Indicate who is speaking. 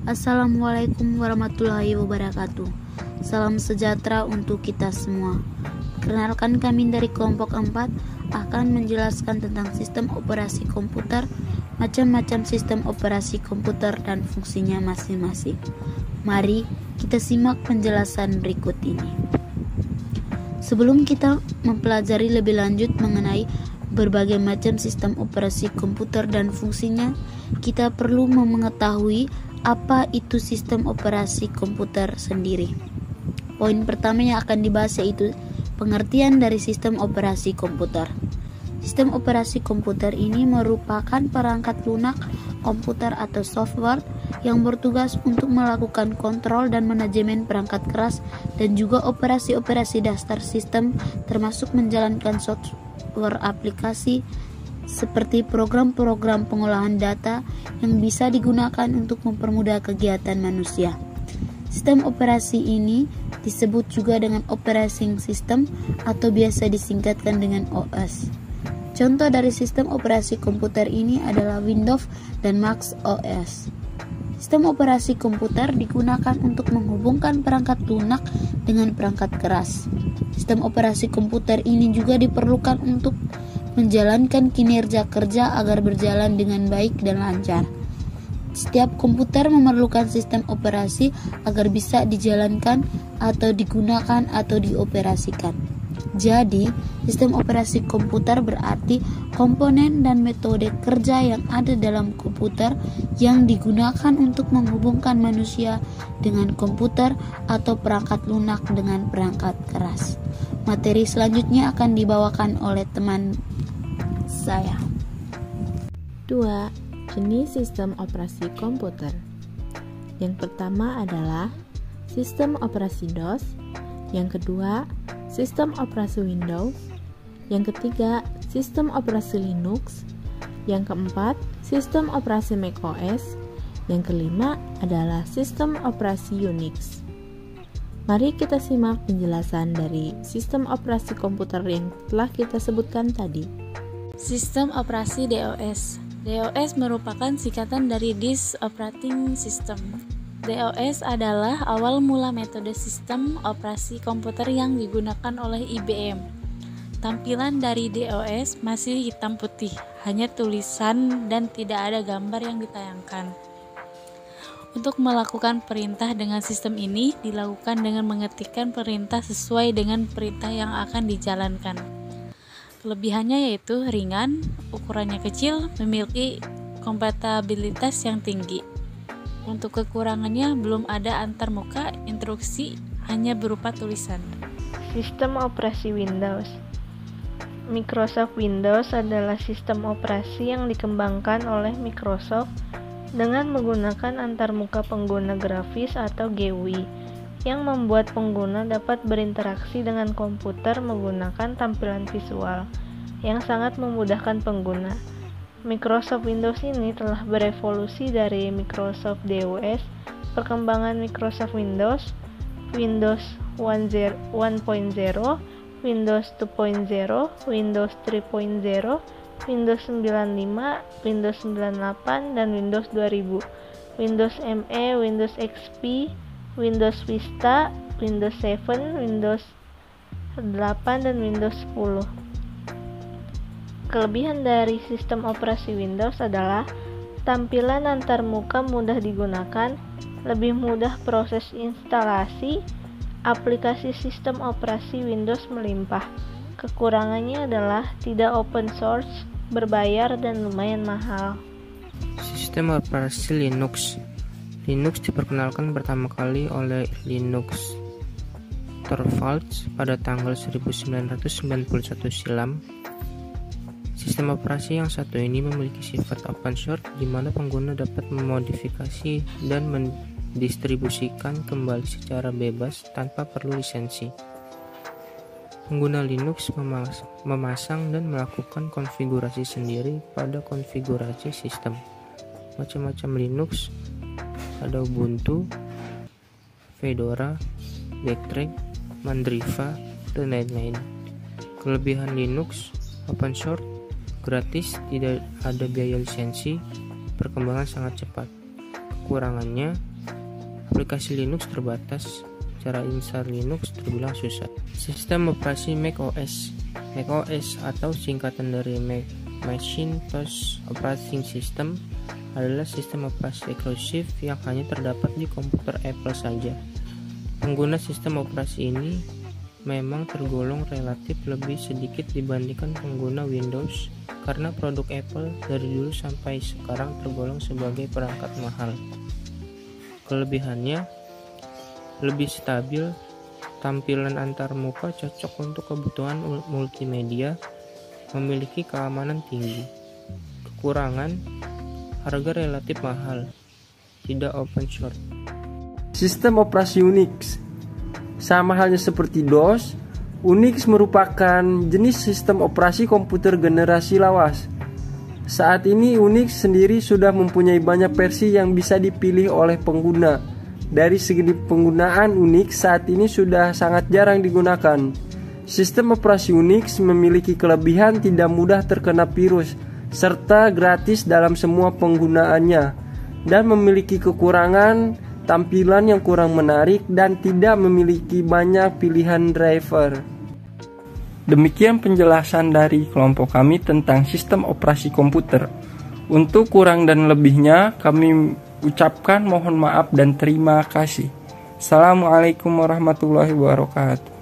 Speaker 1: Assalamualaikum warahmatullahi wabarakatuh. Salam sejahtera untuk kita semua. Perkenalkan, kami dari kelompok 4 akan menjelaskan tentang sistem operasi komputer, macam-macam sistem operasi komputer dan fungsinya masing-masing. Mari kita simak penjelasan berikut ini. Sebelum kita mempelajari lebih lanjut mengenai berbagai macam sistem operasi komputer dan fungsinya, kita perlu mengetahui apa itu sistem operasi komputer sendiri. Poin pertama yang akan dibahas yaitu pengertian dari sistem operasi komputer. Sistem operasi komputer ini merupakan perangkat lunak komputer atau software yang bertugas untuk melakukan kontrol dan manajemen perangkat keras dan juga operasi-operasi dasar sistem, termasuk menjalankan software aplikasi seperti program-program pengolahan data yang bisa digunakan untuk mempermudah kegiatan manusia. Sistem operasi ini disebut juga dengan operating system atau biasa disingkatkan dengan OS. Contoh dari sistem operasi komputer ini adalah Windows dan Mac OS. Sistem operasi komputer digunakan untuk menghubungkan perangkat lunak dengan perangkat keras. Sistem operasi komputer ini juga diperlukan untuk menjalankan kinerja kerja agar berjalan dengan baik dan lancar. Setiap komputer memerlukan sistem operasi agar bisa dijalankan atau digunakan atau dioperasikan. Jadi, sistem operasi komputer berarti komponen dan metode kerja yang ada dalam komputer yang digunakan untuk menghubungkan manusia dengan komputer atau perangkat lunak dengan perangkat keras. Materi selanjutnya akan dibawakan oleh teman saya.
Speaker 2: 2. Jenis sistem operasi komputer. Yang pertama adalah sistem operasi DOS, yang kedua sistem operasi Windows, yang ketiga sistem operasi Linux, yang keempat sistem operasi macOS, yang kelima adalah sistem operasi Unix. Mari kita simak penjelasan dari sistem operasi komputer yang telah kita sebutkan tadi.
Speaker 3: Sistem operasi DOS. DOS merupakan singkatan dari Disk Operating System. DOS adalah awal mula metode sistem operasi komputer yang digunakan oleh IBM. Tampilan dari DOS masih hitam putih, hanya tulisan dan tidak ada gambar yang ditayangkan. Untuk melakukan perintah dengan sistem ini dilakukan dengan mengetikkan perintah sesuai dengan perintah yang akan dijalankan. Kelebihannya yaitu ringan, ukurannya kecil, memiliki kompatibilitas yang tinggi. Untuk kekurangannya belum ada antarmuka instruksi, hanya berupa tulisan.
Speaker 4: Sistem operasi Windows. Microsoft Windows adalah sistem operasi yang dikembangkan oleh Microsoft dengan menggunakan antarmuka pengguna grafis atau GUI yang membuat pengguna dapat berinteraksi dengan komputer menggunakan tampilan visual yang sangat memudahkan pengguna. Microsoft Windows ini telah berevolusi dari Microsoft DOS, perkembangan Microsoft Windows, Windows 1.0, Windows 2.0, Windows 3.0, Windows 95, Windows 98, dan Windows 2000, Windows ME, Windows XP, Windows Vista, Windows 7, Windows 8, dan Windows 10. Kelebihan dari sistem operasi Windows adalah tampilan antarmuka mudah digunakan, lebih mudah proses instalasi, aplikasi sistem operasi Windows melimpah. Kekurangannya adalah tidak open source, berbayar, dan lumayan mahal.
Speaker 5: Sistem operasi Linux. Linux diperkenalkan pertama kali oleh Linus Torvalds pada tanggal 1991 silam. Sistem operasi yang satu ini memiliki sifat open source di mana pengguna dapat memodifikasi dan mendistribusikan kembali secara bebas tanpa perlu lisensi. Pengguna Linux memasang dan melakukan konfigurasi sendiri pada konfigurasi sistem. Macam-macam Linux ada Ubuntu, Fedora, Backtrak, Mandriva, dan lain-lain. Kelebihan Linux, open source, gratis, tidak ada biaya lisensi, perkembangan sangat cepat. Kekurangannya, aplikasi Linux terbatas, cara install Linux terbilang susah. Sistem operasi macOS. macOS atau singkatan dari Macintosh Operating System adalah sistem operasi eksklusif yang hanya terdapat di komputer Apple saja. Pengguna sistem operasi ini memang tergolong relatif lebih sedikit dibandingkan pengguna Windows karena produk Apple dari dulu sampai sekarang tergolong sebagai perangkat mahal. Kelebihannya lebih stabil, tampilan antarmuka cocok untuk kebutuhan multimedia, memiliki keamanan tinggi. Kekurangan, harga relatif mahal, tidak open source.
Speaker 6: Sistem operasi Unix. Sama halnya seperti DOS, Unix merupakan jenis sistem operasi komputer generasi lawas. Saat ini Unix sendiri sudah mempunyai banyak versi yang bisa dipilih oleh pengguna. Dari segi penggunaan, Unix saat ini sudah sangat jarang digunakan. Sistem operasi Unix memiliki kelebihan tidak mudah terkena virus, serta gratis dalam semua penggunaannya, dan memiliki kekurangan tampilan yang kurang menarik dan tidak memiliki banyak pilihan driver. Demikian penjelasan dari kelompok kami tentang sistem operasi komputer. Untuk kurang dan lebihnya kami ucapkan mohon maaf dan terima kasih. Assalamualaikum warahmatullahi wabarakatuh.